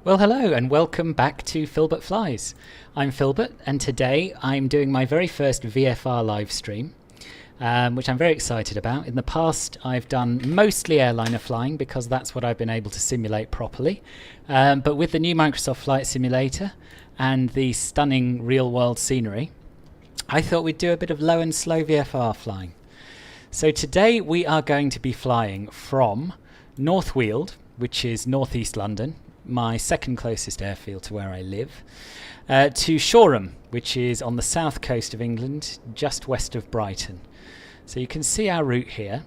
Well, hello and welcome back to Filbert Flies. I'm Filbert and today I'm doing my very first VFR live stream, which I'm very excited about. In the past I've done mostly airliner flying because that's what I've been able to simulate properly, but with the new Microsoft Flight Simulator and the stunning real-world scenery, I thought we'd do a bit of low and slow VFR flying. So today we are going to be flying from North Weald, which is northeast London, my second closest airfield to where I live, to Shoreham, which is on the south coast of England, just west of Brighton. So you can see our route here.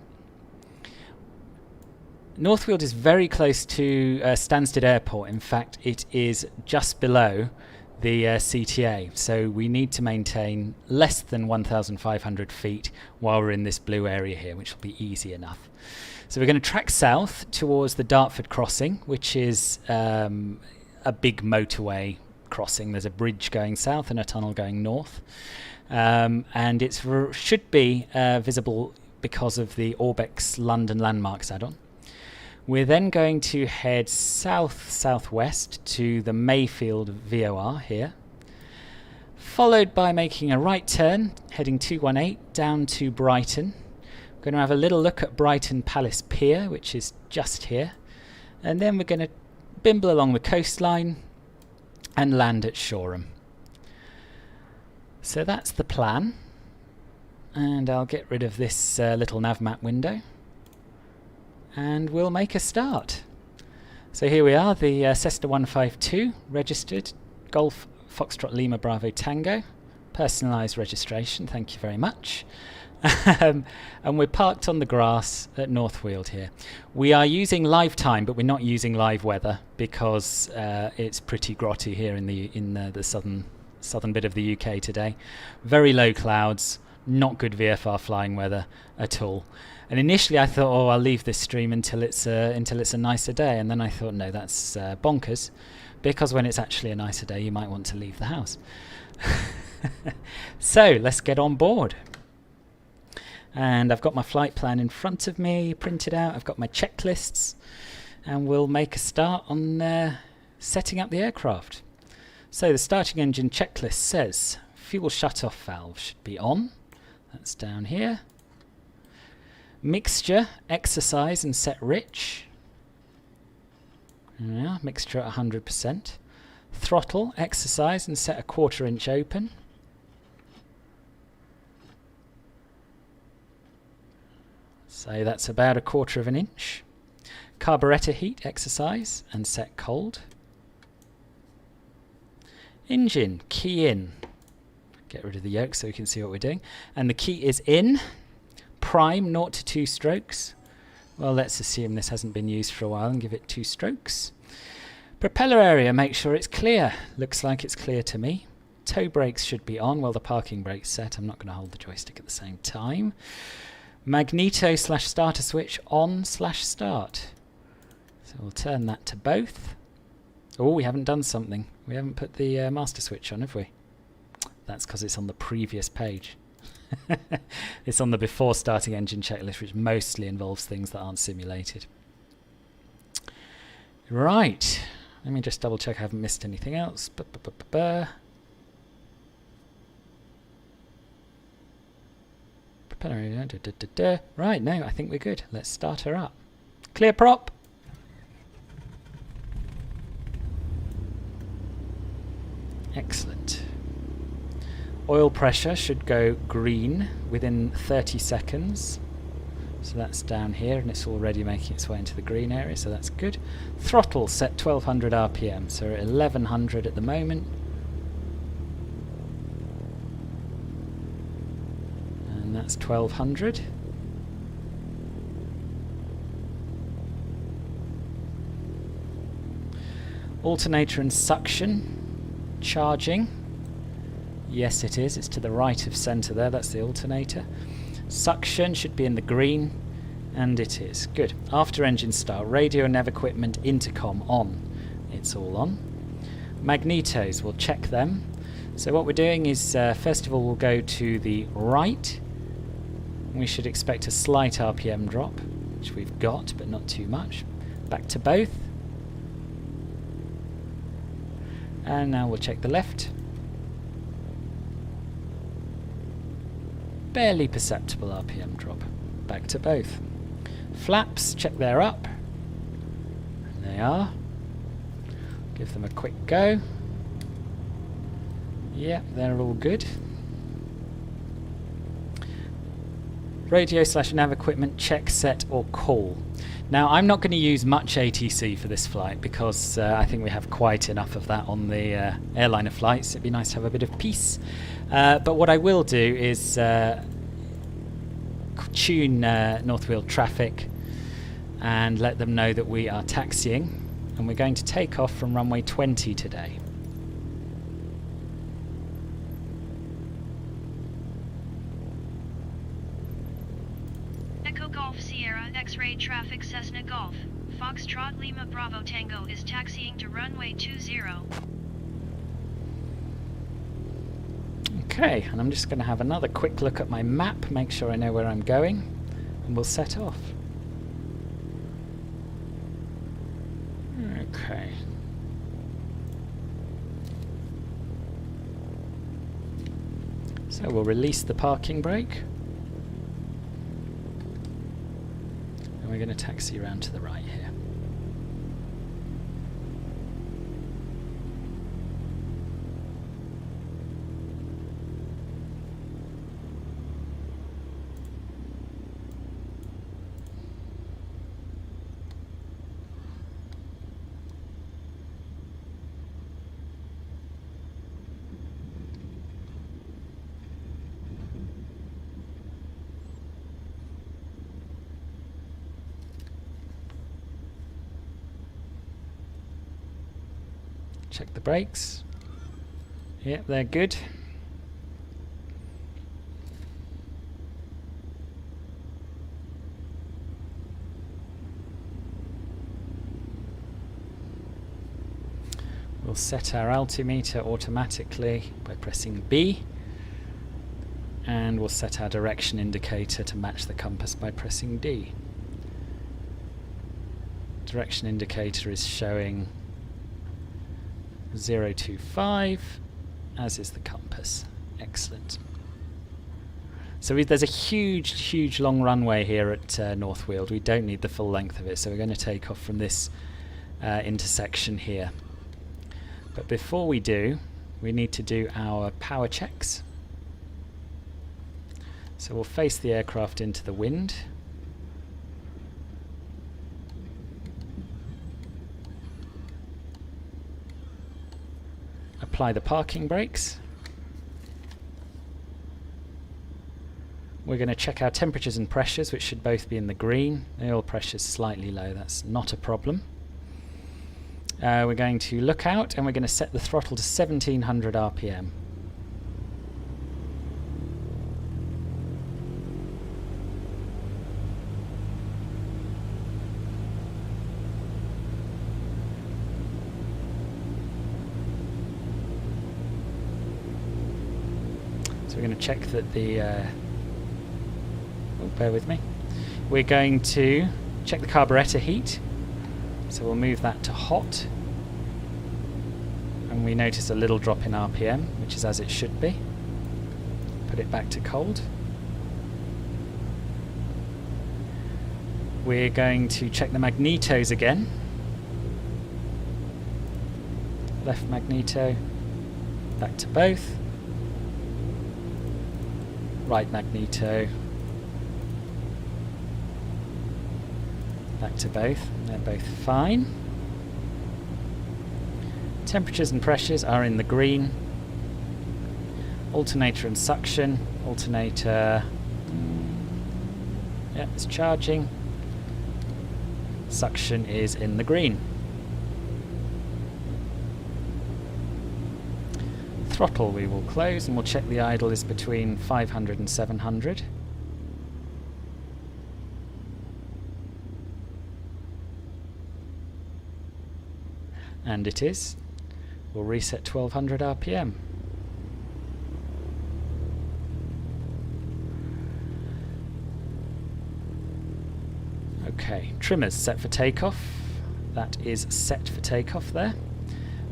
North Weald is very close to Stansted Airport. In fact, it is just below the CTA, so we need to maintain less than 1,500 feet while we're in this blue area here, which will be easy enough. So we're going to track south towards the Dartford Crossing, which is a big motorway crossing. There's a bridge going south and a tunnel going north, and it should be visible because of the Orbex London Landmarks add-on. We're then going to head south-southwest to the Mayfield VOR here, followed by making a right turn, heading 218 down to Brighton. We're going to have a little look at Brighton Palace Pier, which is just here, and then we're going to bimble along the coastline and land at Shoreham. So that's the plan, and I'll get rid of this little nav map window and we'll make a start. So here we are, the Cessna 152 registered, Golf Foxtrot Lima Bravo Tango, personalised registration, thank you very much. And we're parked on the grass at North Weald here. We are using live time, but we're not using live weather because it's pretty grotty here in the southern bit of the UK today. Very low clouds, not good VFR flying weather at all. And initially I thought, oh, I'll leave this stream until it's a nicer day, and then I thought, no, that's bonkers, because when it's actually a nicer day, you might want to leave the house. So let's get on board. And I've got my flight plan in front of me, printed out. I've got my checklists, and we'll make a start on setting up the aircraft. So the starting engine checklist says fuel shut-off valve should be on. That's down here. Mixture, exercise and set rich. Yeah, mixture at 100%. Throttle, exercise and set a 1/4 inch open. So that's about a 1/4 inch. Carburettor heat, exercise and set cold. Engine, key in. Get rid of the yoke so we can see what we're doing. And the key is in. Prime 0 to 2 strokes. Well, let's assume this hasn't been used for a while and give it 2 strokes. Propeller area, make sure it's clear. Looks like it's clear to me. Tow brakes should be on. Well, the parking brake's set. I'm not going to hold the joystick at the same time. Magneto/starter switch on/start. So we'll turn that to both. Oh, we haven't done something. We haven't put the master switch on, have we? That's because it's on the previous page. It's on the before starting engine checklist, which mostly involves things that aren't simulated. Right, let me just double check I haven't missed anything else. Right, no, I think we're good. Let's start her up. Clear prop. Excellent. Oil pressure should go green within 30 seconds. So that's down here, and it's already making its way into the green area, so that's good. Throttle set 1200 RPM, so we're at 1100 at the moment. And that's 1200. Alternator and suction charging. Yes, it is. It's to the right of centre there. That's the alternator. Suction should be in the green, and it is. Good. After engine start, radio and nav equipment, intercom on. It's all on. Magnetos, we'll check them. So what we're doing is, first of all, we'll go to the right. We should expect a slight RPM drop, which we've got, but not too much. Back to both. And now we'll check the left. Barely perceptible RPM drop. Back to both. Flaps, check they're up. And they are. Give them a quick go. Yep, they're all good. Radio/nav equipment, check, set or call. Now I'm not going to use much ATC for this flight because I think we have quite enough of that on the airliner flights. It'd be nice to have a bit of peace. But what I will do is tune North Weald traffic and let them know that we are taxiing and we're going to take off from runway 20 today. Echo Golf Sierra X-ray traffic Cessna Golf Foxtrot Lima Bravo Tango is taxiing to runway 20. Okay, and I'm just going to have another quick look at my map, make sure I know where I'm going, and we'll set off. Okay. So we'll release the parking brake. And we're going to taxi around to the right here. Check the brakes. Yep, they're good. We'll set our altimeter automatically by pressing B, and we'll set our direction indicator to match the compass by pressing D. Direction indicator is showing 025, as is the compass. Excellent. So there's a huge long runway here at North Weald. We don't need the full length of it, so we're going to take off from this intersection here. But before we do, we need to do our power checks. So we'll face the aircraft into the wind. Apply the parking brakes. We're going to check our temperatures and pressures, which should both be in the green. The oil pressure is slightly low, that's not a problem. We're going to look out and we're going to set the throttle to 1700 RPM. So we're going to check that the bear with me. We're going to check the carburetor heat. So we'll move that to hot. And we notice a little drop in RPM, which is as it should be. Put it back to cold. We're going to check the magnetos again. Left magneto, back to both. Right magneto, back to both. They're both fine. Temperatures and pressures are in the green. Alternator and suction. Alternator, yeah, it's charging. Suction is in the green. Throttle we will close and we'll check the idle is between 500 and 700. And it is. We'll reset 1200 RPM. Okay, trimmers set for takeoff. That is set for takeoff there.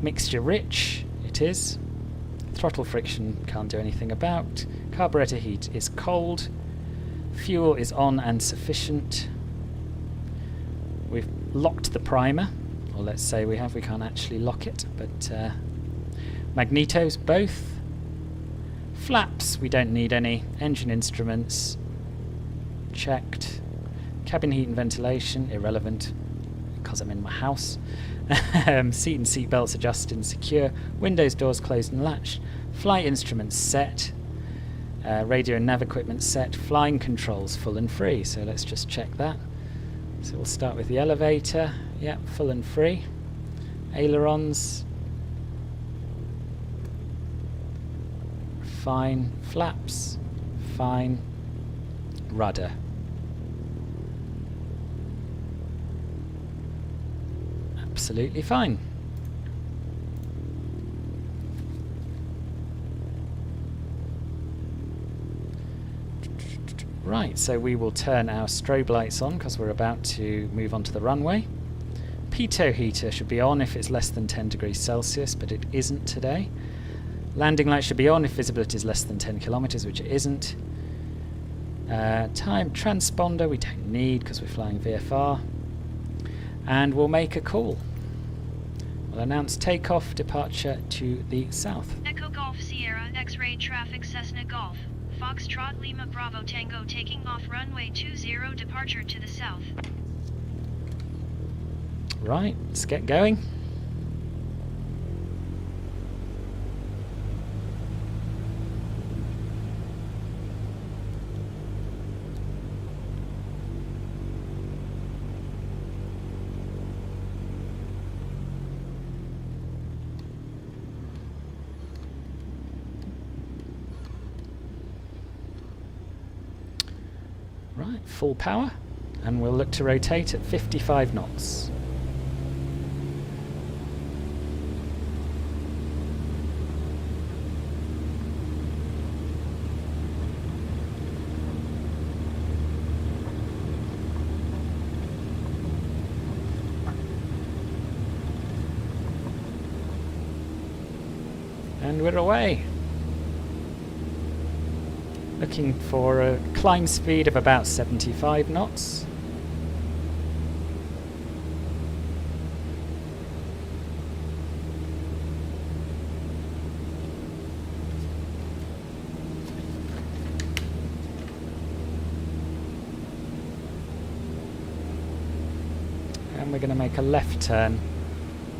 Mixture rich. it is. Throttle friction can't do anything about. Carburetor heat is cold. Fuel is on and sufficient. We've locked the primer, or let's say we have. We can't actually lock it, but magnetos both. Flaps, we don't need any. Engine instruments checked. Cabin heat and ventilation, irrelevant because I'm in my house. Seat and seat belts adjusted and secure. Windows, doors closed and latched. Flight instruments set. Radio and nav equipment set. Flying controls full and free. So let's just check that. So we'll start with the elevator. Yep, full and free. Ailerons. Fine. Flaps. Fine. Rudder. Absolutely fine. Right, so we will turn our strobe lights on because we're about to move on to the runway. Pitot heater should be on if it's less than 10 degrees Celsius, but it isn't today. Landing light should be on if visibility is less than 10 kilometers, which it isn't. Time transponder we don't need because we're flying VFR. And we'll make a call. We'll announce takeoff, departure to the south. Echo Golf Sierra X-ray traffic Cessna Golf. Foxtrot Lima Bravo Tango taking off runway 20 departure to the south. Right, let's get going. Right, full power, and we'll look to rotate at 55 knots. And we're away. Looking for a climb speed of about 75 knots. And we're going to make a left turn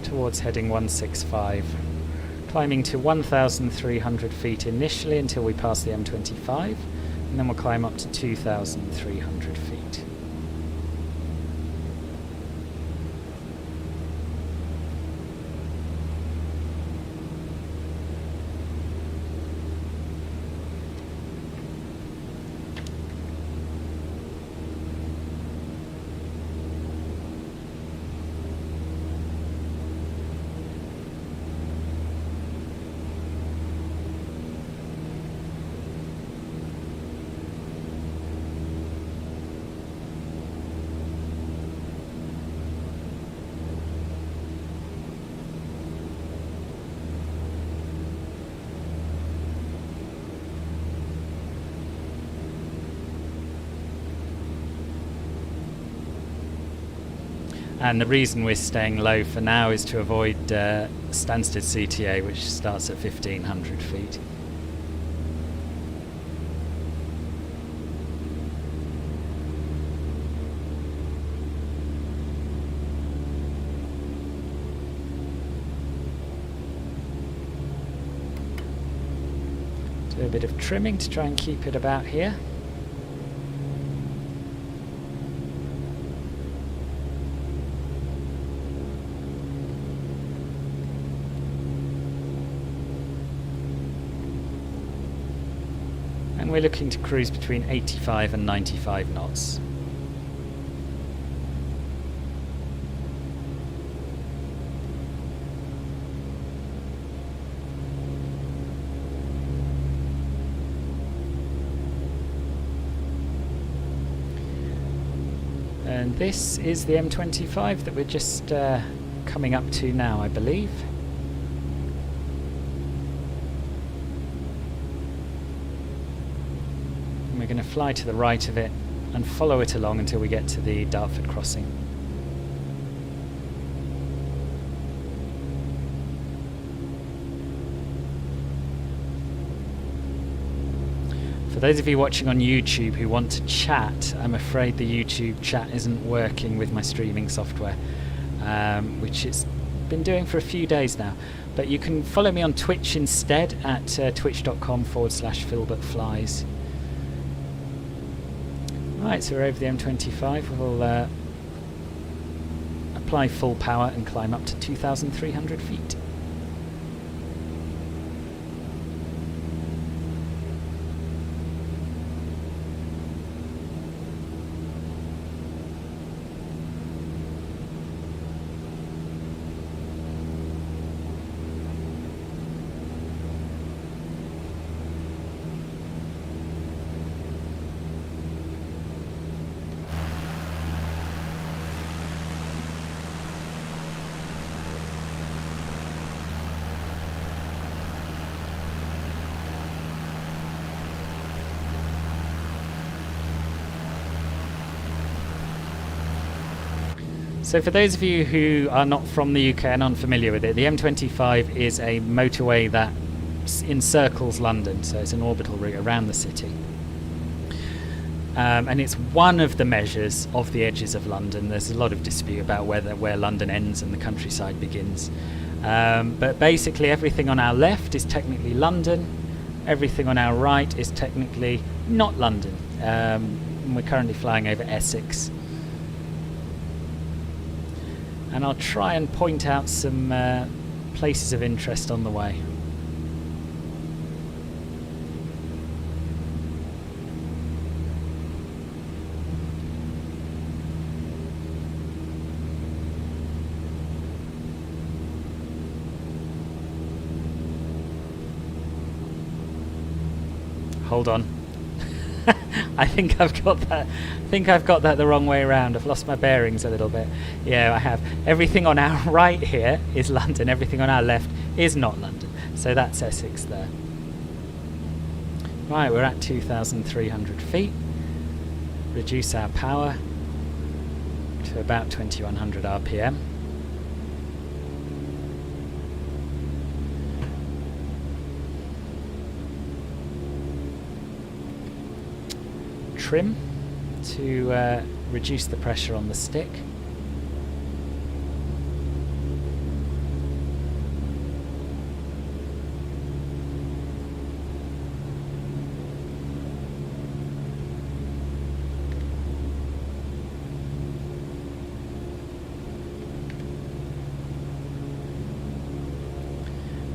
towards heading 165. Climbing to 1,300 feet initially until we pass the M25, and then we'll climb up to 2,300 feet. And the reason we're staying low for now is to avoid Stansted CTA, which starts at 1,500 feet. Do a bit of trimming to try and keep it about here. And we're looking to cruise between 85 and 95 knots. And this is the M25 that we're just coming up to now, I believe. we're going to fly to the right of it and follow it along until we get to the Dartford Crossing. For those of you watching on YouTube who want to chat, I'm afraid the YouTube chat isn't working with my streaming software, which it's been doing for a few days now. But you can follow me on Twitch instead at twitch.com/filbertflies. Right, so we're over the M25. We'll apply full power and climb up to 2,300 feet. So for those of you who are not from the UK and unfamiliar with it, the M25 is a motorway that encircles London, so it's an orbital route around the city. And it's one of the measures of the edges of London. There's a lot of dispute about where London ends and the countryside begins. But basically everything on our left is technically London, everything on our right is technically not London. We're currently flying over Essex. And I'll try and point out some places of interest on the way. Hold on. I think I've got that. I think I've got that the wrong way around. I've lost my bearings a little bit. Yeah, I have. Everything on our right here is London. Everything on our left is not London. So that's Essex there. Right, we're at 2,300 feet. Reduce our power to about 2,100 RPM. Trim to reduce the pressure on the stick.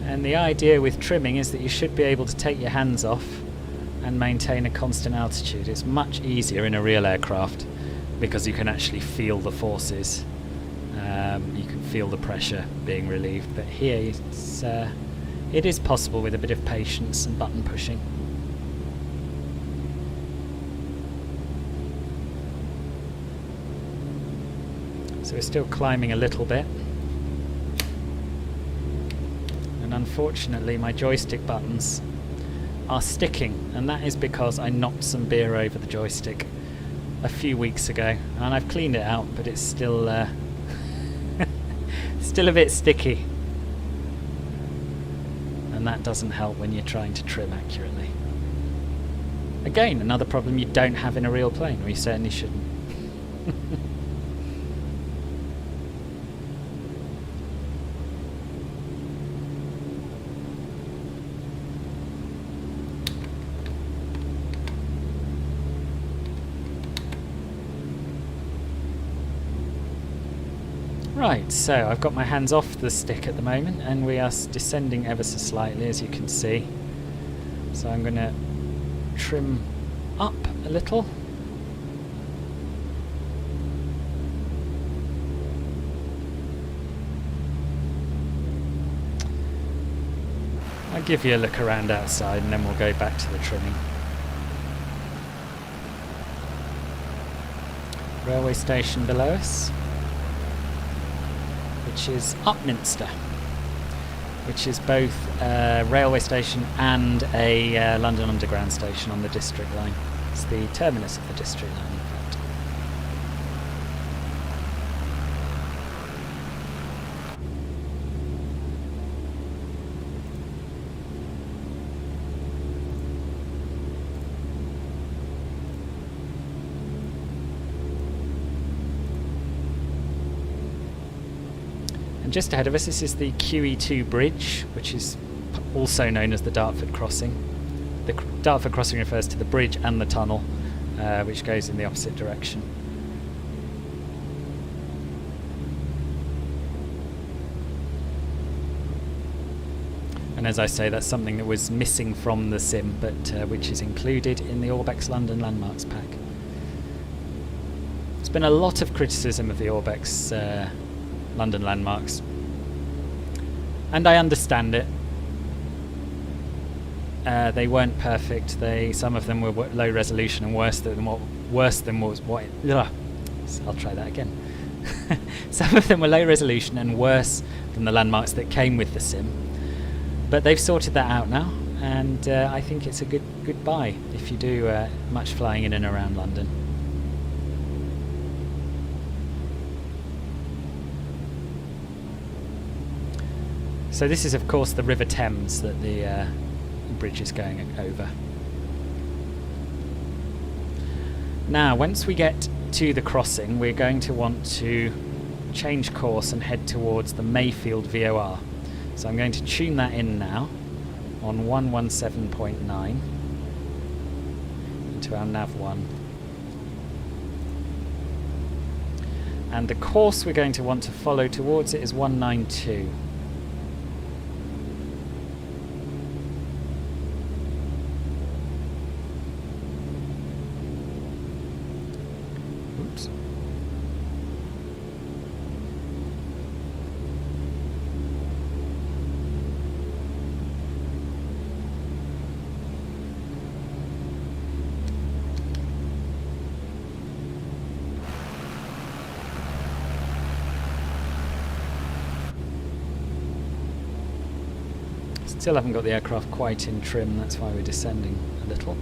And the idea with trimming is that you should be able to take your hands off and maintain a constant altitude. It's much easier in a real aircraft because you can actually feel the forces. You can feel the pressure being relieved, but here it is possible with a bit of patience and button pushing. So we're still climbing a little bit, and unfortunately my joystick buttons are sticking, and that is because I knocked some beer over the joystick a few weeks ago, and I've cleaned it out, but it's still still a bit sticky, and that doesn't help when you're trying to trim accurately. Again, another problem you don't have in a real plane, or you certainly shouldn't. Right, so I've got my hands off the stick at the moment, and we are descending ever so slightly, as you can see. So I'm going to trim up a little. I'll give you a look around outside, and then we'll go back to the trimming. Railway station below us, which is Upminster, which is both a railway station and a London Underground station on the District line. It's the terminus of the district line, in fact. And just ahead of us, this is the QE2 bridge, which is also known as the Dartford Crossing. The Dartford Crossing refers to the bridge and the tunnel, which goes in the opposite direction. And as I say, that's something that was missing from the sim, but which is included in the Orbex London Landmarks pack. There's been a lot of criticism of the Orbex London Landmarks, and I understand it. They weren't perfect. Some of them were low resolution and worse than what I'll try that again. Some of them were low resolution and worse than the landmarks that came with the sim. But they've sorted that out now, and I think it's a good buy if you do much flying in and around London. So this is, of course, the River Thames that the bridge is going over. Now, once we get to the crossing, we're going to want to change course and head towards the Mayfield VOR. So I'm going to tune that in now on 117.9 into our nav1. And the course we're going to want to follow towards it is 192. Oops. Still haven't got the aircraft quite in trim, that's why we're descending a little.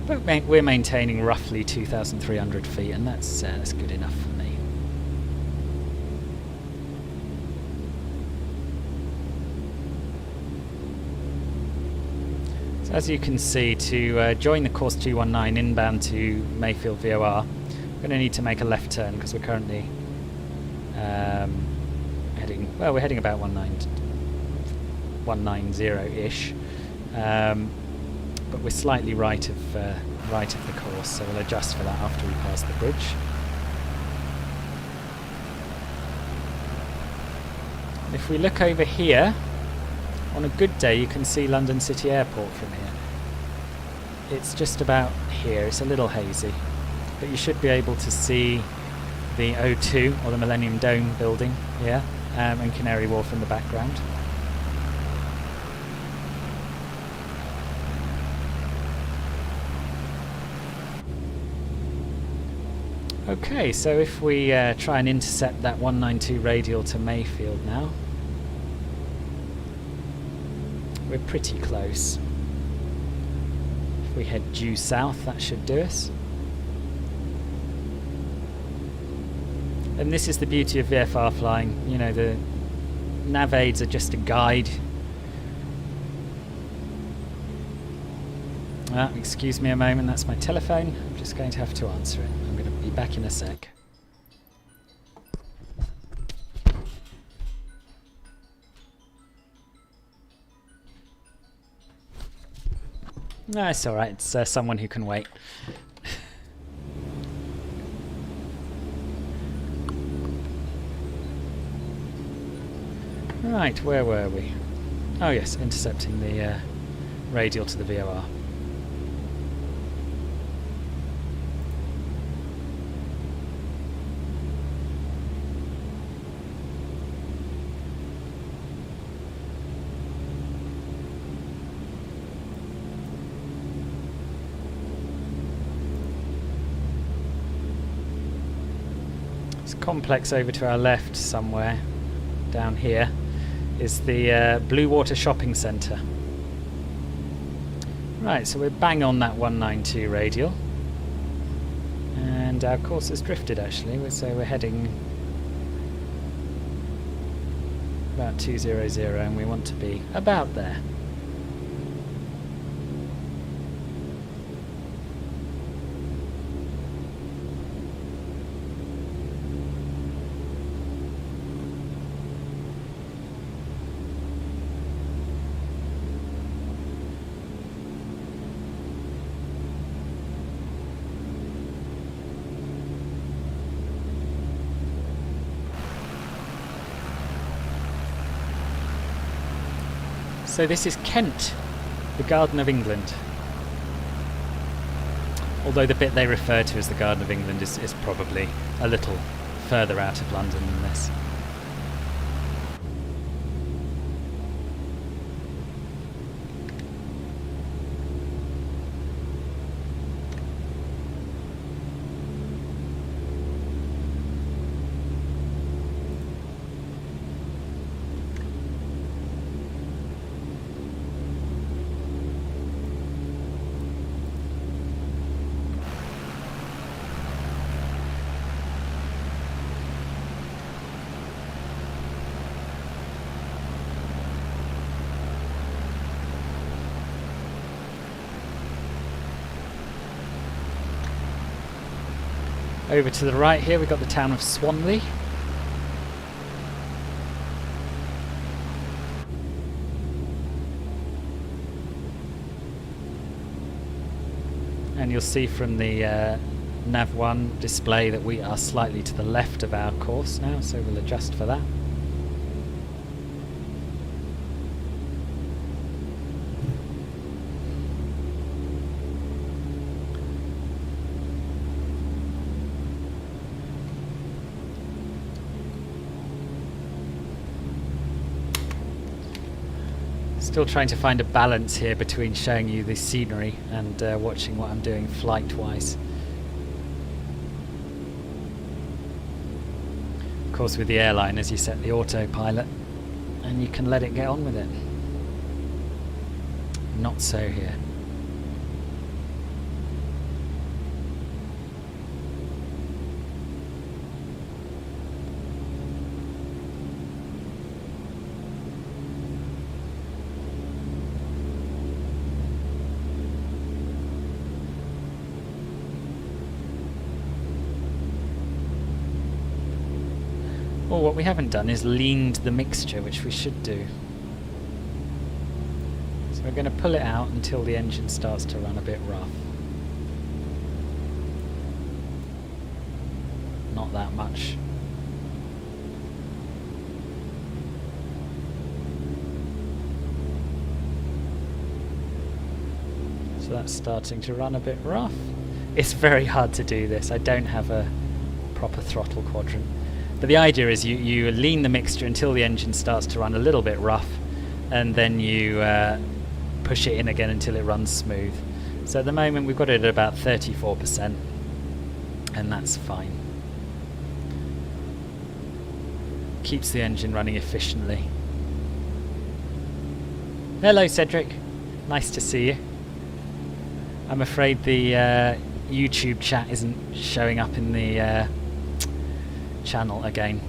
But we're maintaining roughly 2,300 feet, and that's good enough for me. So as you can see, to join the course 219 inbound to Mayfield VOR, we're going to need to make a left turn because we're currently heading about 190-ish, but we're slightly right of the course, so we'll adjust for that after we pass the bridge. And if we look over here, on a good day you can see London City Airport from here. It's just about here, it's a little hazy, but you should be able to see the O2 or the Millennium Dome building here, and Canary Wharf in the background. Okay, so if we try and intercept that 192 radial to Mayfield now, we're pretty close. If we head due south, that should do us. And this is the beauty of VFR flying. You know, the nav aids are just a guide. Excuse me a moment, that's my telephone. I'm just going to have to answer it. I'm going to be back in a sec. No, it's alright, it's someone who can wait. Right, where were we? Oh yes, intercepting the radial to the VOR. Complex over to our left somewhere down here is the Blue Water Shopping Centre. Right, so we're bang on that 192 radial. And our course has drifted actually, so we're heading about 200 and we want to be about there. So this is Kent, the Garden of England. Although the bit they refer to as the Garden of England is probably a little further out of London than this. Over to the right here we've got the town of Swanley. And you'll see from the Nav1 display that we are slightly to the left of our course now, so we'll adjust for that. Still trying to find a balance here between showing you the scenery and watching what I'm doing flight-wise. Of course, with the airliners you set the autopilot and you can let it get on with it. Not so here. Well, what we haven't done is leaned the mixture, which we should do. So we're going to pull it out until the engine starts to run a bit rough. Not that much. So that's starting to run a bit rough. It's very hard to do this. I don't have a proper throttle quadrant. But the idea is you lean the mixture until the engine starts to run a little bit rough, and then you push it in again until it runs smooth. So at the moment we've got it at about 34%, and that's fine. Keeps the engine running efficiently. Hello Cedric, nice to see you. I'm afraid the YouTube chat isn't showing up in the channel again,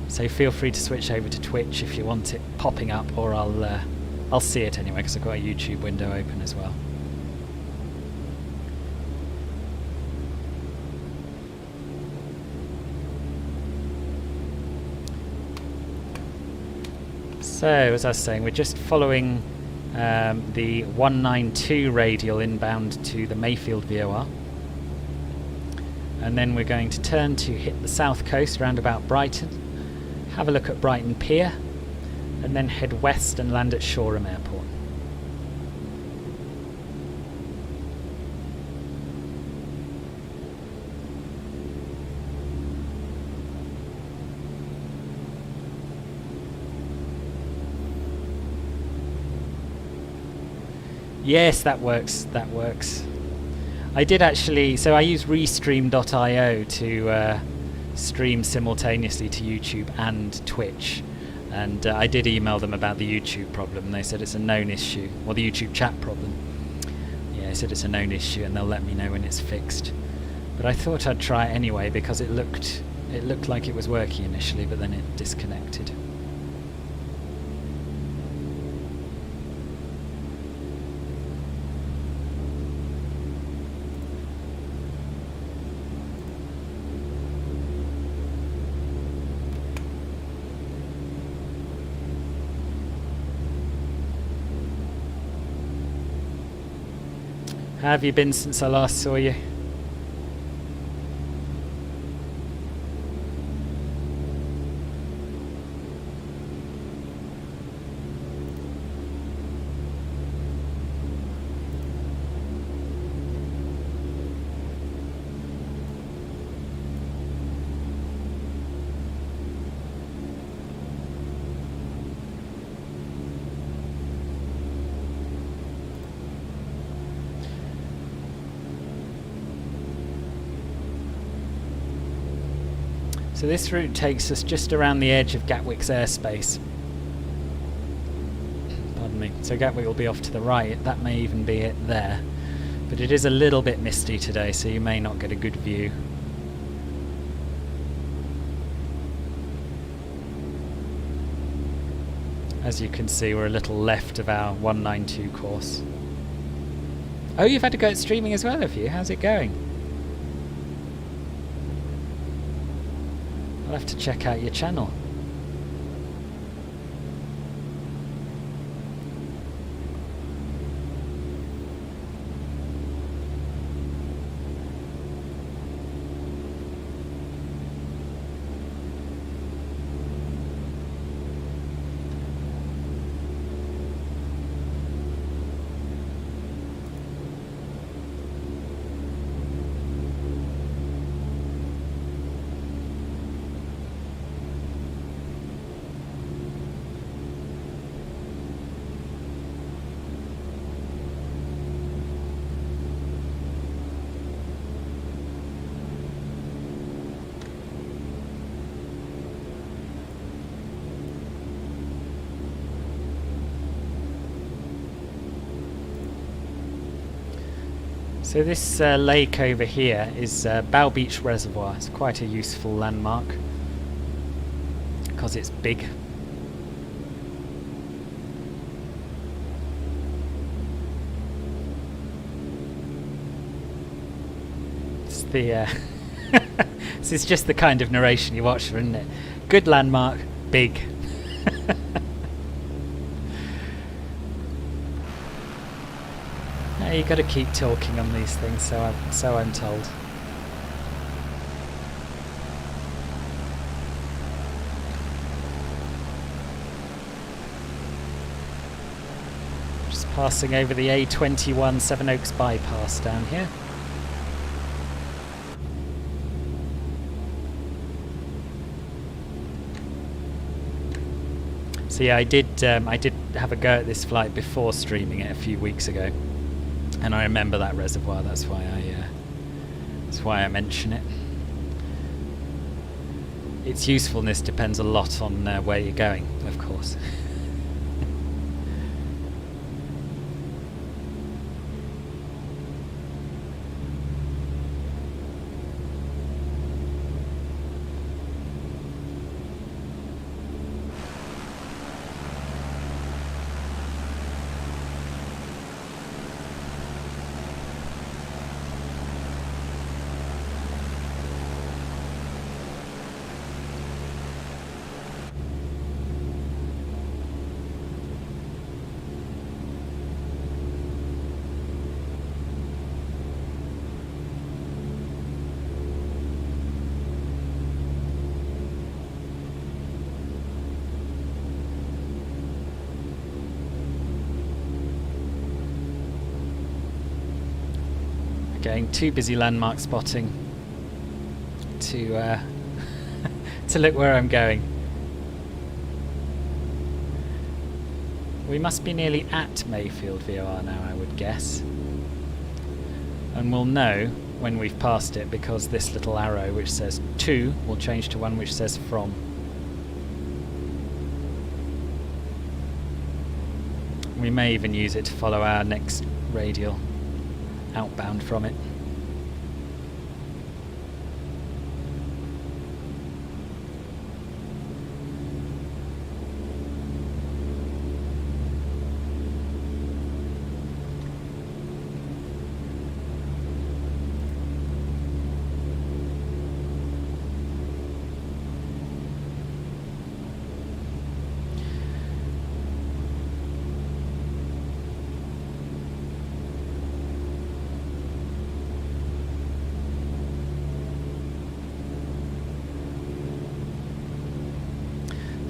so feel free to switch over to Twitch if you want it popping up, or I'll see it anyway because I've got a YouTube window open as well. So as I was saying, we're just following the 192 radial inbound to the Mayfield VOR. And then we're going to turn to hit the south coast round about Brighton, have a look at Brighton pier, and then head west and land at Shoreham Airport. Yes, that works, that works. I did actually, so I use restream.io to stream simultaneously to YouTube and Twitch, and I did email them about the YouTube problem, and they said it's a known issue, or the YouTube chat problem. Yeah, they said it's a known issue and they'll let me know when it's fixed. But I thought I'd try it anyway because it looked like it was working initially, but then it disconnected. How have you been since I last saw you? So this route takes us just around the edge of Gatwick's airspace. Pardon me. So Gatwick will be off to the right. That may even be it there. But it is a little bit misty today, so you may not get a good view. As you can see, we're a little left of our 192 course. Oh, you've had to go at streaming as well, have you? How's it going? I'll have to check out your channel. So this lake over here is Bow Beach Reservoir. It's quite a useful landmark because it's big. It's the this is just the kind of narration you watch for, isn't it? Good landmark, big. You got to keep talking on these things, so I'm told. Just passing over the A21 Sevenoaks bypass down here. So yeah, I did have a go at this flight before streaming it a few weeks ago. And I remember that reservoir. That's why I mention it. Its usefulness depends a lot on where you're going, of course. Getting too busy landmark spotting to to look where I'm going. We must be nearly at Mayfield VOR now, I would guess. And we'll know when we've passed it because this little arrow which says to will change to one which says from. We may even use it to follow our next radial outbound from it.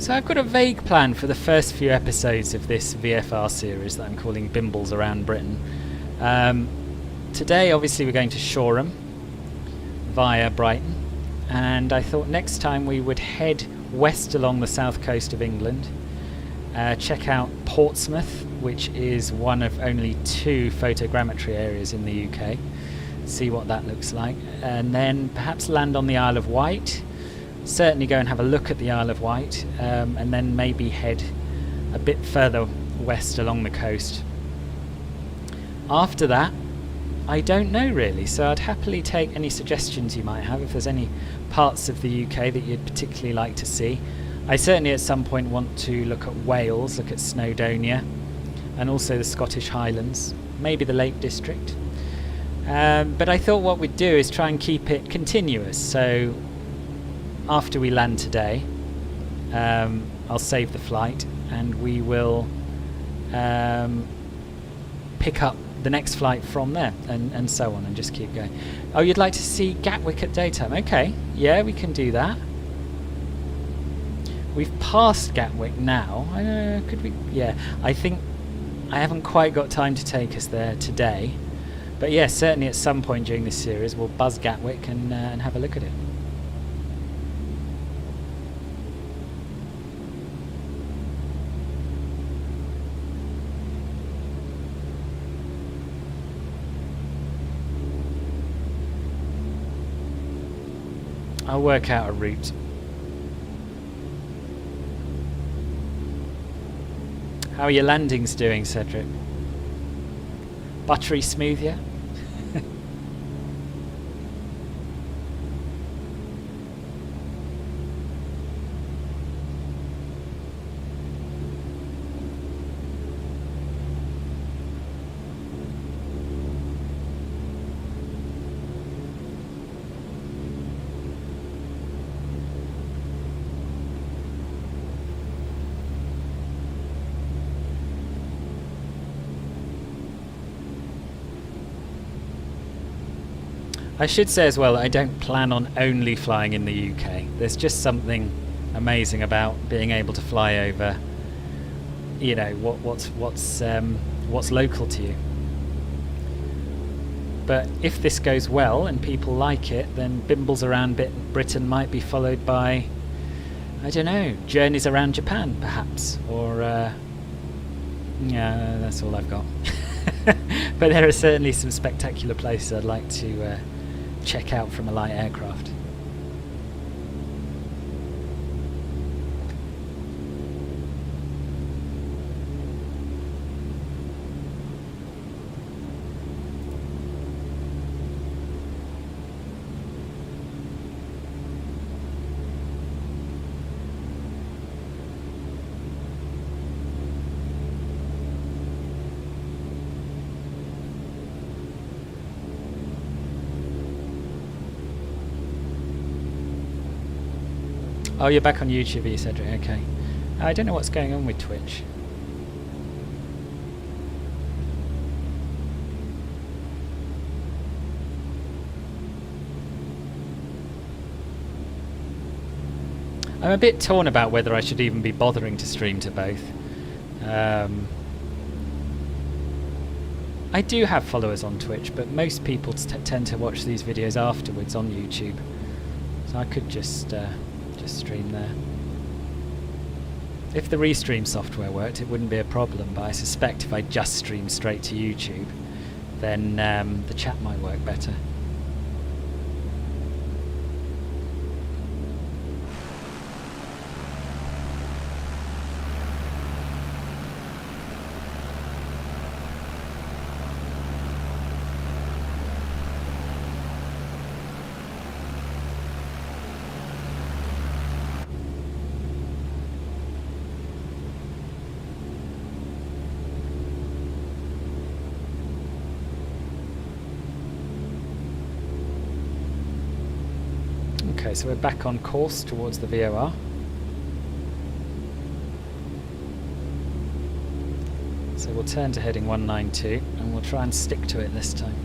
So I've got a vague plan for the first few episodes of this VFR series that I'm calling Bimbles Around Britain. Today obviously we're going to Shoreham via Brighton, and I thought next time we would head west along the south coast of England, check out Portsmouth, which is one of only 2 photogrammetry areas in the UK, see what that looks like, and then perhaps land on the Isle of Wight. Certainly go and have a look at the Isle of Wight, and then maybe head a bit further west along the coast. After that, I don't know really, so I'd happily take any suggestions you might have if there's any parts of the UK that you'd particularly like to see. I certainly at some point want to look at Wales, look at Snowdonia, and also the Scottish Highlands, maybe the Lake District. But I thought what we'd do is try and keep it continuous, so after we land today, I'll save the flight and we will pick up the next flight from there, and so on, and just keep going. Oh, you'd like to see Gatwick at daytime? Okay, yeah, we can do that. We've passed Gatwick now. Could we? Yeah, I think I haven't quite got time to take us there today, but yeah, certainly at some point during this series we'll buzz Gatwick and have a look at it. I'll work out a route. How are your landings doing, Cedric? Buttery smooth yet? I should say as well that I don't plan on only flying in the UK. There's just something amazing about being able to fly over, you know, what's local to you. But if this goes well and people like it, then Bimbles Around Britain might be followed by, I don't know, journeys around Japan perhaps, or yeah, that's all I've got. But there are certainly some spectacular places I'd like to check out from a light aircraft. Oh, you're back on YouTube, you said, okay. I don't know what's going on with Twitch. I'm a bit torn about whether I should even be bothering to stream to both. I do have followers on Twitch, but most people tend to watch these videos afterwards on YouTube. So I could just stream there. If the restream software worked, it wouldn't be a problem, but I suspect if I just stream straight to YouTube, then the chat might work better. Okay, so we're back on course towards the VOR. So we'll turn to heading 192 and we'll try and stick to it this time.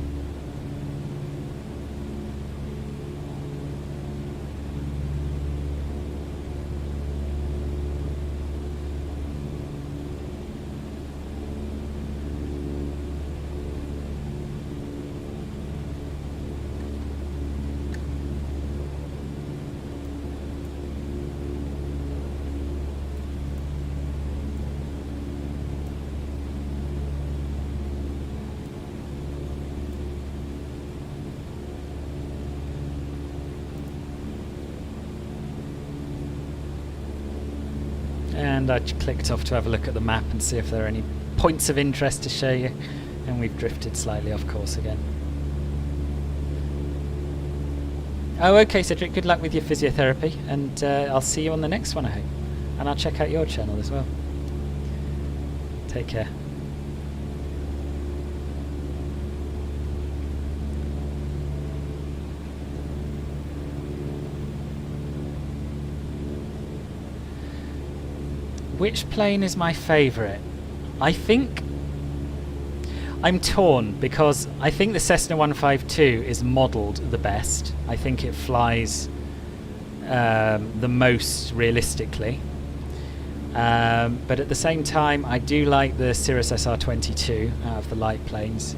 and I clicked off to have a look at the map and see if there are any points of interest to show you, and we've drifted slightly off course again. Oh, okay, Cedric, good luck with your physiotherapy, and I'll see you on the next one, I hope. And I'll check out your channel as well. Take care. Which plane is my favourite? I think I'm torn, because I think the Cessna 152 is modelled the best. I think it flies the most realistically. But at the same time, I do like the Cirrus SR22 out of the light planes.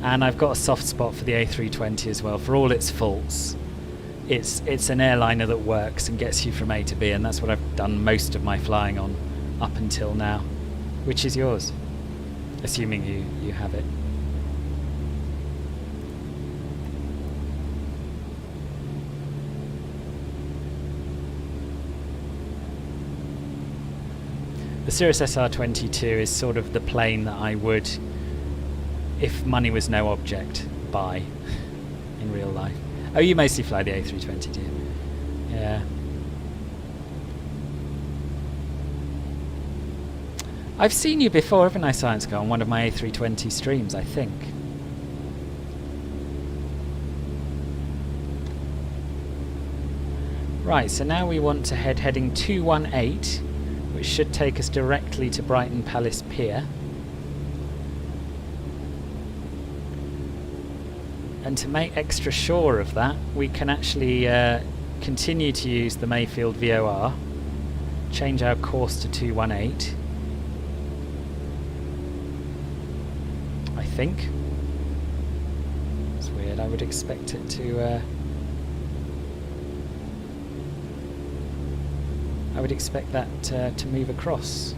And I've got a soft spot for the A320 as well, for all its faults. It's an airliner that works and gets you from A to B, and that's what I've done most of my flying on up until now. Which is yours? Assuming you have it. The Cirrus SR22 is sort of the plane that I would, if money was no object, buy in real life. Oh, you mostly fly the A320, do you? Yeah. I've seen you before, haven't I, Science Girl, on one of my A320 streams, I think. Right, so now we want to heading 218, which should take us directly to Brighton Palace Pier. And to make extra sure of that, we can actually continue to use the Mayfield VOR, change our course to 218. I think. It's weird, I would expect it to... I would expect that to move across.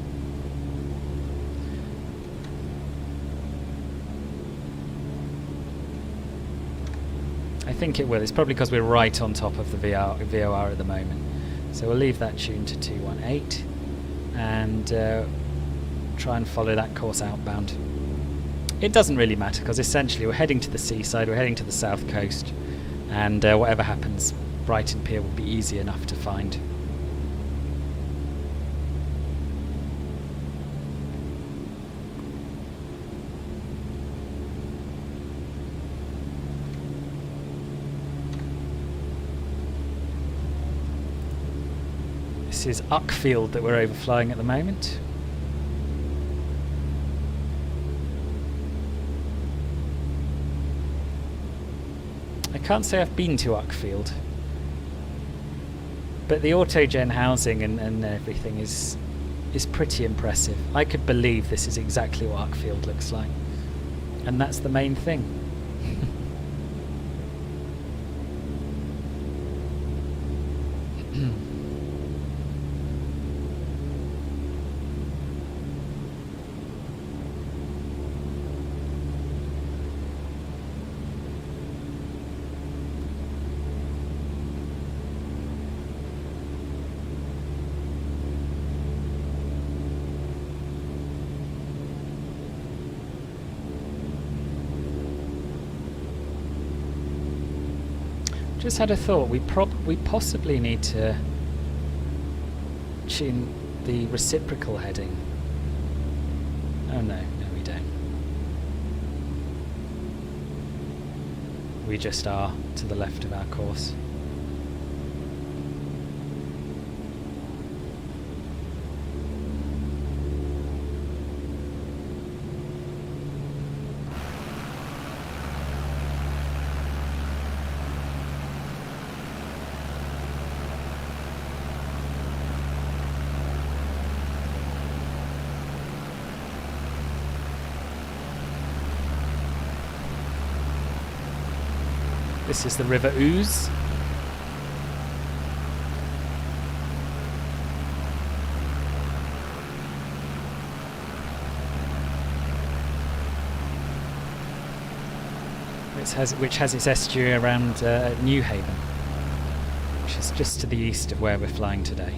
I think it will. It's probably because we're right on top of the VOR at the moment. So we'll leave that tuned to 218 and try and follow that course outbound. It doesn't really matter, because essentially we're heading to the seaside, we're heading to the south coast, and whatever happens, Brighton Pier will be easy enough to find. This is Uckfield that we're overflying at the moment. I can't say I've been to Uckfield, but the autogen housing and everything is pretty impressive. I could believe this is exactly what Uckfield looks like, and that's the main thing. Just had a thought, we possibly need to tune the reciprocal heading. Oh no, we don't. We just are to the left of our course. This is the River Ouse. Which has its estuary around Newhaven, which is just to the east of where we're flying today.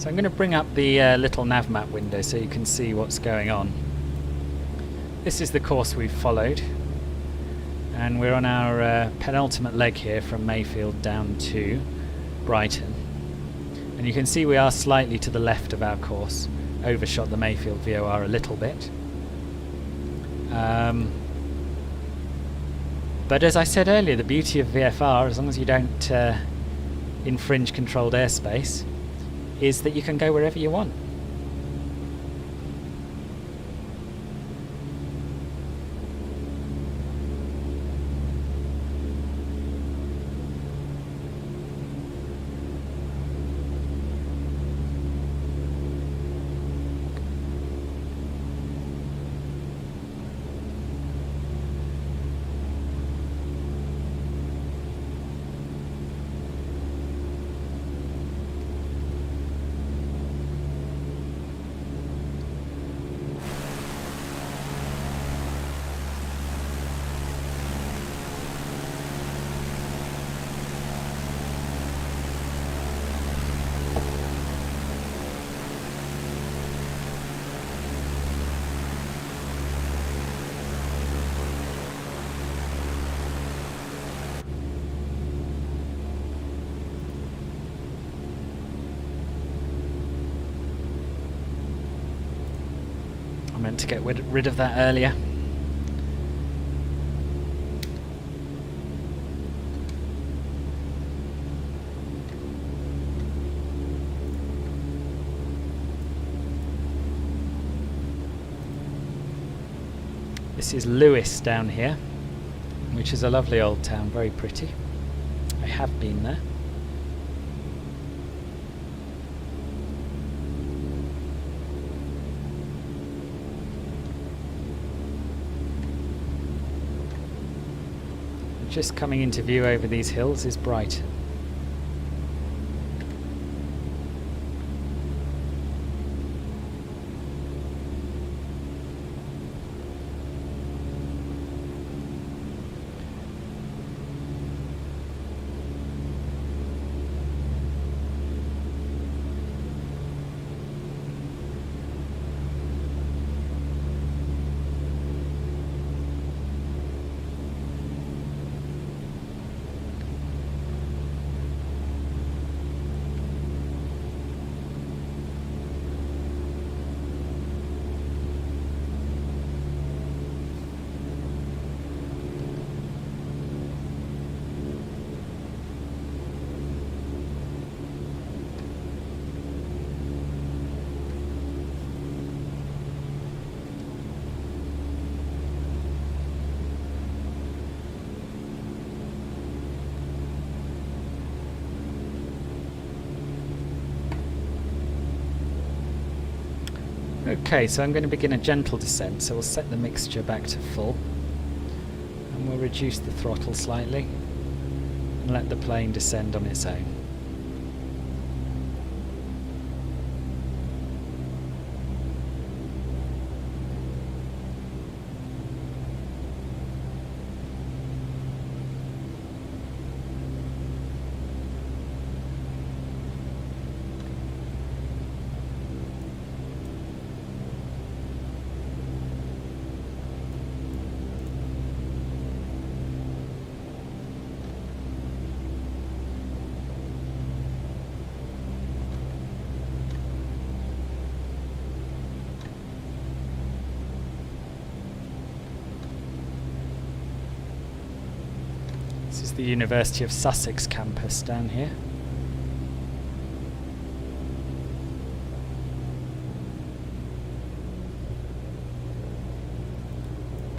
So I'm going to bring up the little nav map window so you can see what's going on. This is the course we've followed, and we're on our penultimate leg here from Mayfield down to Brighton. And you can see we are slightly to the left of our course, overshot the Mayfield VOR a little bit. But as I said earlier, the beauty of VFR, as long as you don't infringe controlled airspace, is that you can go wherever you want. I meant to get rid of that earlier. This is Lewis down here, which is a lovely old town, very pretty. I have been there. Just coming into view over these hills is Brighton. Okay, so I'm going to begin a gentle descent, so we'll set the mixture back to full and we'll reduce the throttle slightly and let the plane descend on its own. This is the University of Sussex campus down here.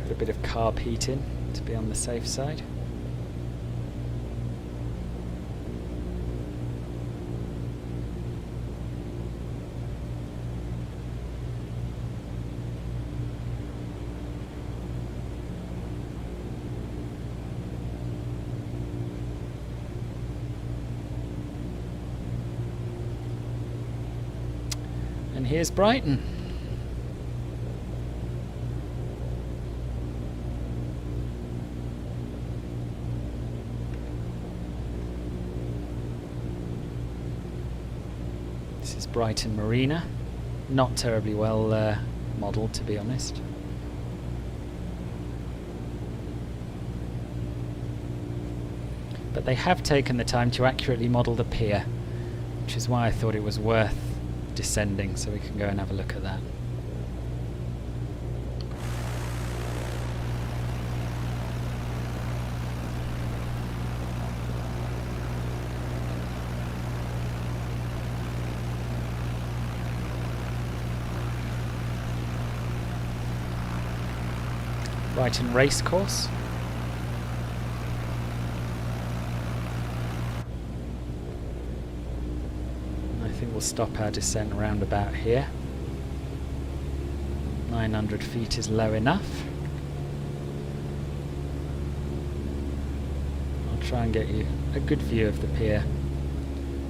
Put a bit of carb heat in to be on the safe side. And here's Brighton. This is Brighton Marina. Not terribly well modelled, to be honest. But they have taken the time to accurately model the pier, which is why I thought it was worth descending, so we can go and have a look at that. Brighton Racecourse. I think we'll stop our descent around about here. 900 feet is low enough. I'll try and get you a good view of the pier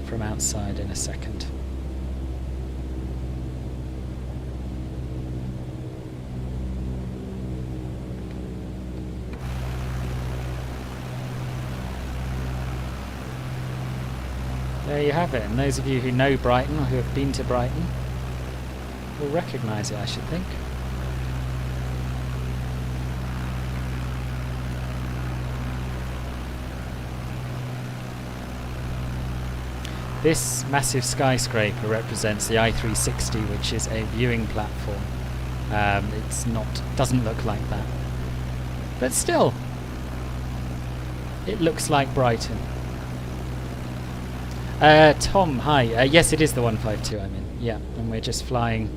from outside in a second. There you have it, and those of you who know Brighton or who have been to Brighton will recognise it, I should think. This massive skyscraper represents the I-360, which is a viewing platform. Doesn't look like that, but still, it looks like Brighton. Tom, hi. Yes, it is the 152 I'm in. Yeah, and we're just flying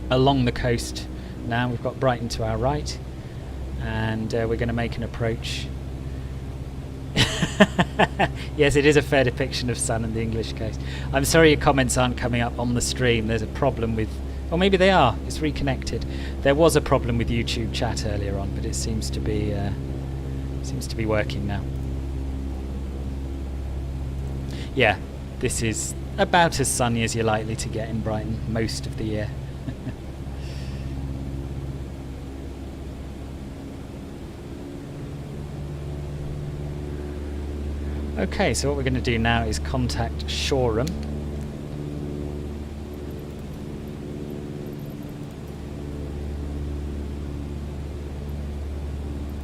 along the coast now. We've got Brighton to our right, and we're going to make an approach. Yes, it is a fair depiction of sun and the English coast. I'm sorry your comments aren't coming up on the stream. There's a problem with... Or maybe they are. It's reconnected. There was a problem with YouTube chat earlier on, but it seems to be working now. Yeah, this is about as sunny as you're likely to get in Brighton most of the year. Okay, so what we're going to do now is contact Shoreham.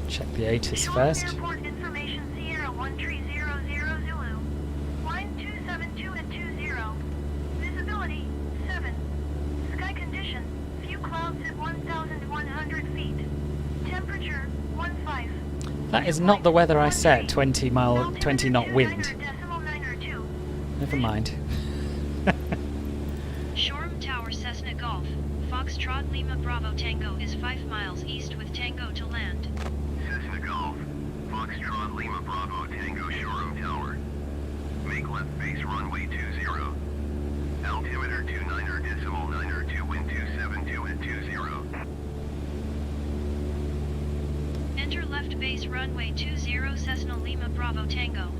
Check the ATIS first. Airport information Sierra 1300 Zulu. Line 272 and 20. Visibility 7. Sky condition few clouds at 1,100 feet. Temperature 15. That is not the weather I set, 20 knot wind. Never mind. Shoreham Tower Cessna Golf, Foxtrot Lima Bravo Tango is 5 miles east with Tango to land. Cessna Golf, Foxtrot Lima Bravo Tango Shoreham Tower. Make left base runway 20. Altimeter 29.9 wind 272 at 20. Enter left base runway 20 Cessna Lima Bravo Tango.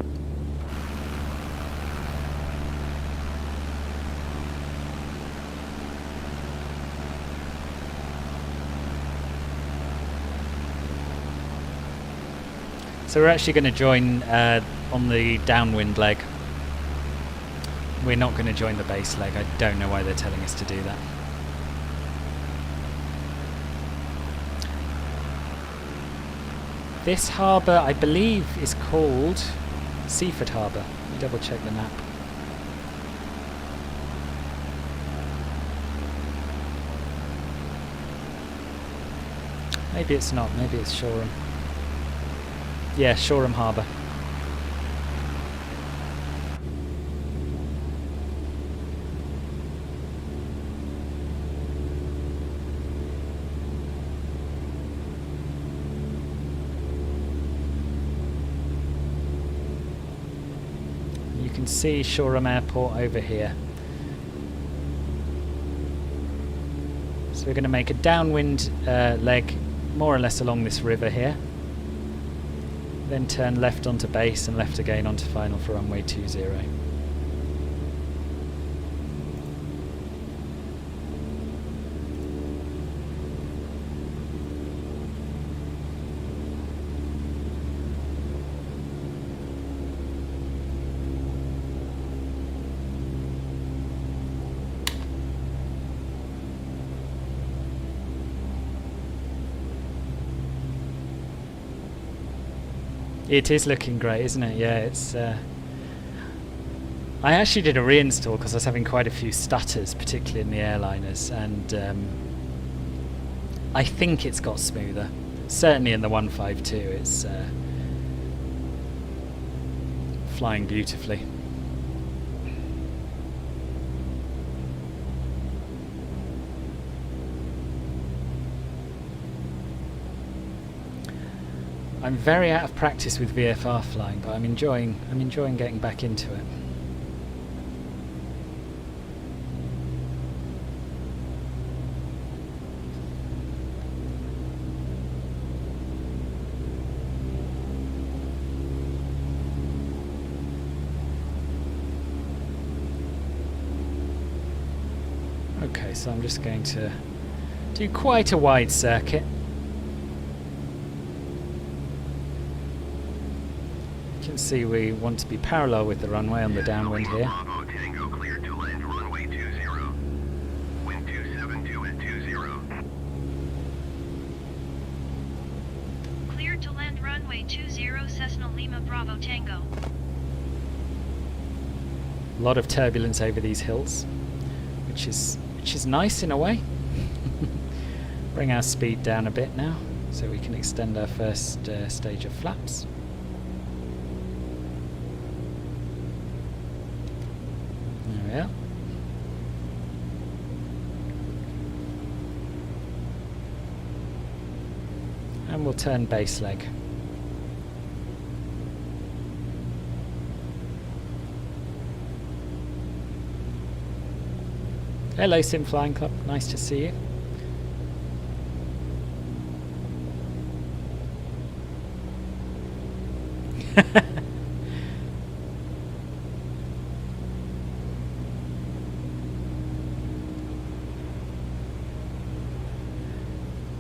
So we're actually going to join on the downwind leg. We're not going to join the base leg. I don't know why they're telling us to do that. This harbour, I believe, is called Seaford Harbour. Let me double check the map. Maybe it's not. Maybe it's Shoreham. Yeah, Shoreham Harbour. You can see Shoreham Airport over here. So we're going to make a downwind leg more or less along this river here. Then turn left onto base and left again onto final for runway 20. It is looking great, isn't it? Yeah, it's... I actually did a reinstall because I was having quite a few stutters, particularly in the airliners, and I think it's got smoother. Certainly in the 152, it's flying beautifully. I'm very out of practice with VFR flying, but I'm enjoying getting back into it. Okay, so I'm just going to do quite a wide circuit. You can see we want to be parallel with the runway on the downwind here. Bravo Tango cleared to land runway 20. Wind 272 at 20. Cleared to land runway 20 Cessna Lima Bravo Tango. A lot of turbulence over these hills, which is nice in a way. Bring our speed down a bit now, so we can extend our first stage of flaps. There we are. And we'll turn base leg. Hello Sim Flying Club, nice to see you.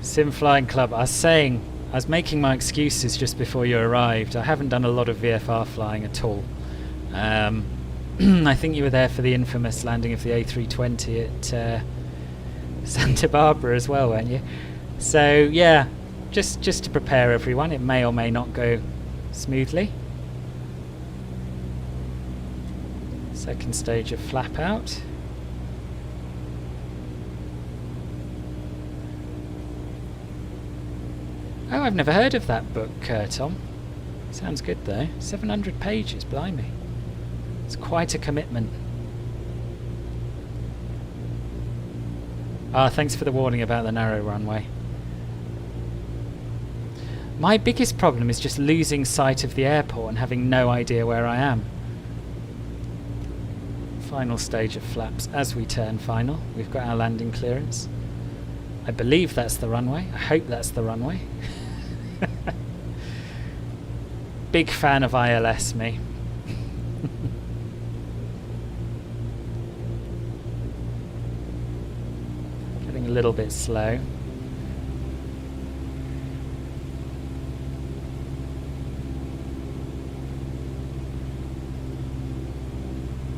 Sim Flying Club, I was making my excuses just before you arrived. I haven't done a lot of VFR flying at all. I think you were there for the infamous landing of the A320 at Santa Barbara as well, weren't you? So yeah, just to prepare everyone, it may or may not go smoothly. Second stage of flap out. Oh, I've never heard of that book, Tom. Sounds good though. 700 pages, blimey. It's quite a commitment. Ah, thanks for the warning about the narrow runway. My biggest problem is just losing sight of the airport and having no idea where I am. Final stage of flaps as we turn final. We've got our landing clearance. I believe that's the runway. I hope that's the runway. Big fan of ILS, me. Getting a little bit slow.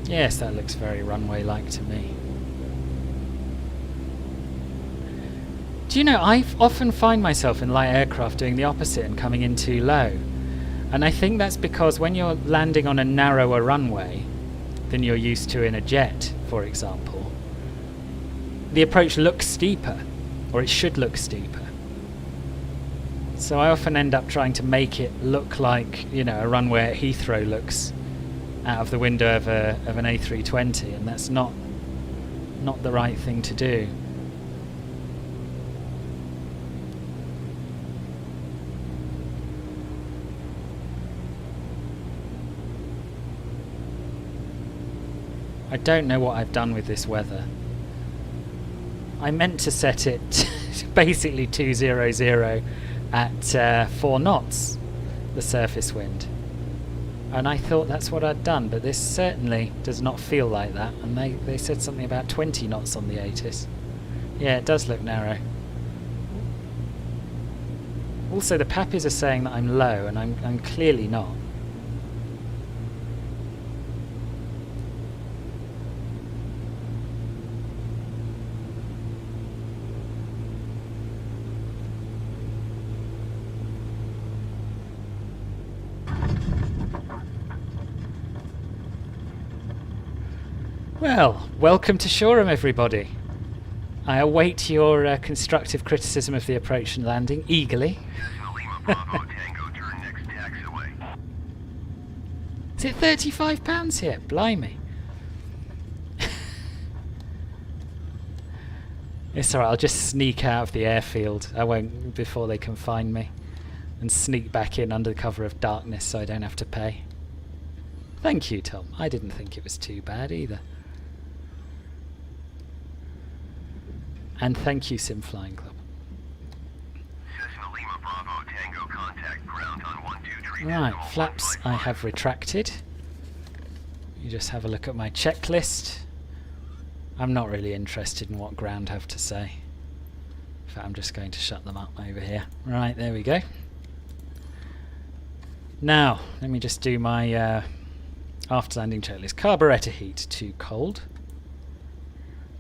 Yes, that looks very runway-like to me. Do you know, I often find myself in light aircraft doing the opposite and coming in too low. And I think that's because when you're landing on a narrower runway than you're used to in a jet, for example, the approach looks steeper, or it should look steeper. So I often end up trying to make it look like, you know, a runway at Heathrow looks out of the window of an A320, and that's not the right thing to do. I don't know what I've done with this weather. I meant to set it basically 200 at 4 knots, the surface wind. And I thought that's what I'd done, but this certainly does not feel like that. And they said something about 20 knots on the ATIS. Yeah, it does look narrow. Also, the Pappies are saying that I'm low, and I'm clearly not. Well, welcome to Shoreham, everybody. I await your constructive criticism of the approach and landing eagerly. Cessna Lima Bravo Tango, turn next taxiway. Is it £35 here? Blimey. It's alright, I'll just sneak out of the airfield. I won't before they can find me. And sneak back in under the cover of darkness so I don't have to pay. Thank you, Tom. I didn't think it was too bad either. And thank you, Sim Flying Club. Cessna Lima Bravo Tango, contact ground on 123. Right, flaps I have retracted. You just have a look at my checklist. I'm not really interested in what ground have to say. In fact, I'm just going to shut them up over here. Right, there we go. Now, let me just do my after landing checklist. Carburetor heat, too cold.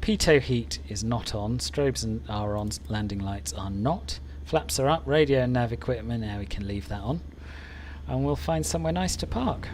Pitot heat is not on. Strobes are on. Landing lights are not. Flaps are up. Radio and nav equipment. Now we can leave that on. And we'll find somewhere nice to park.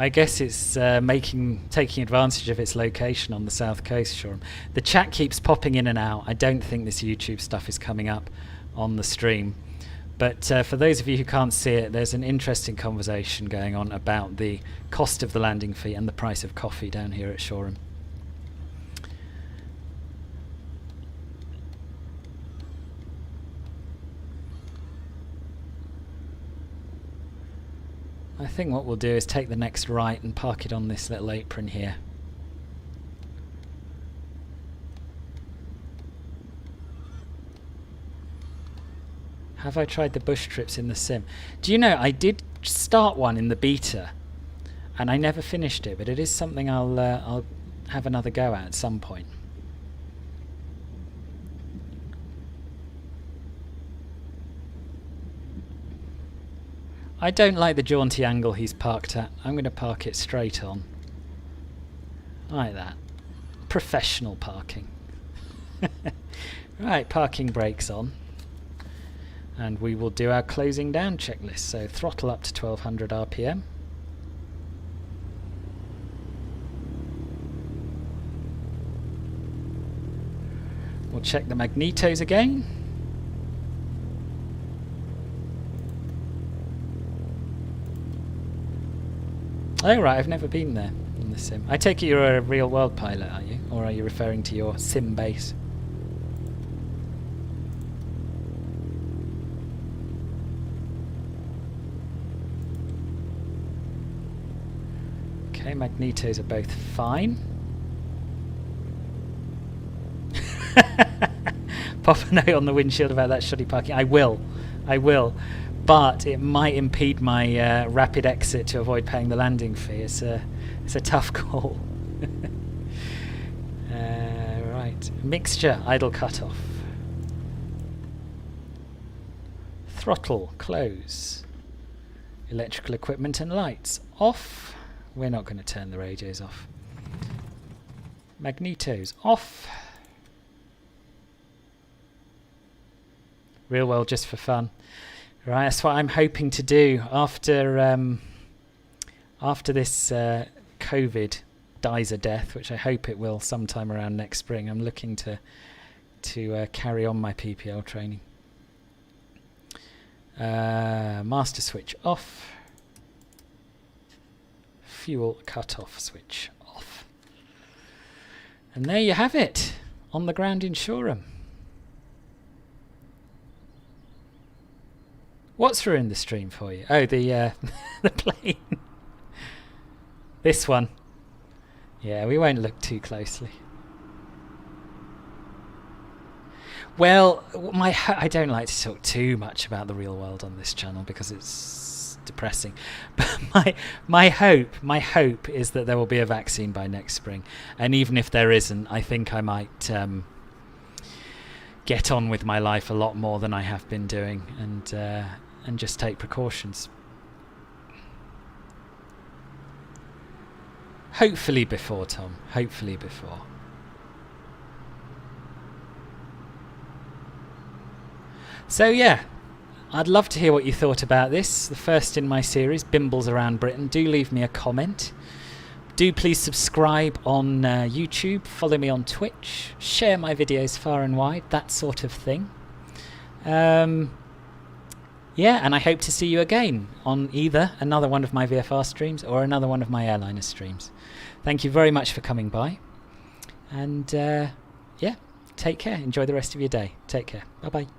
I guess it's taking advantage of its location on the south coast, Shoreham. The chat keeps popping in and out. I don't think this YouTube stuff is coming up on the stream. But for those of you who can't see it, there's an interesting conversation going on about the cost of the landing fee and the price of coffee down here at Shoreham. I think what we'll do is take the next right and park it on this little apron here. Have I tried the bush trips in the sim? Do you know, I did start one in the beta and I never finished it, but it is something I'll have another go at some point. I don't like the jaunty angle he's parked at. I'm going to park it straight on. Like that. Professional parking. Right, parking brakes on. And we will do our closing down checklist. So throttle up to 1200 RPM. We'll check the magnetos again. Oh right, I've never been there in the sim. I take it you're a real world pilot, are you? Or are you referring to your sim base? Okay, magnetos are both fine. Pop a note on the windshield about that shoddy parking. I will. But it might impede my rapid exit to avoid paying the landing fee. It's a tough call. Right, mixture, idle cutoff. Throttle, close. Electrical equipment and lights, off. We're not going to turn the radios off. Magnetos, off. Real world just for fun. Right, that's what I'm hoping to do after this COVID dies a death, which I hope it will sometime around next spring. I'm looking to carry on my PPL training. Master switch off. Fuel cut-off switch off. And there you have it, on the ground in Shoreham. What's ruined the stream for you? Oh, the the plane. This one. Yeah, we won't look too closely. Well, I don't like to talk too much about the real world on this channel because it's depressing. But my hope is that there will be a vaccine by next spring. And even if there isn't, I think I might get on with my life a lot more than I have been doing, and and just take precautions. Hopefully before, Tom. Hopefully before. So yeah, I'd love to hear what you thought about this. The first in my series, Bimbles Around Britain. Do leave me a comment. Do please subscribe on YouTube. Follow me on Twitch. Share my videos far and wide. That sort of thing. Yeah, and I hope to see you again on either another one of my VFR streams or another one of my airliner streams. Thank you very much for coming by. And yeah, take care. Enjoy the rest of your day. Take care. Bye-bye.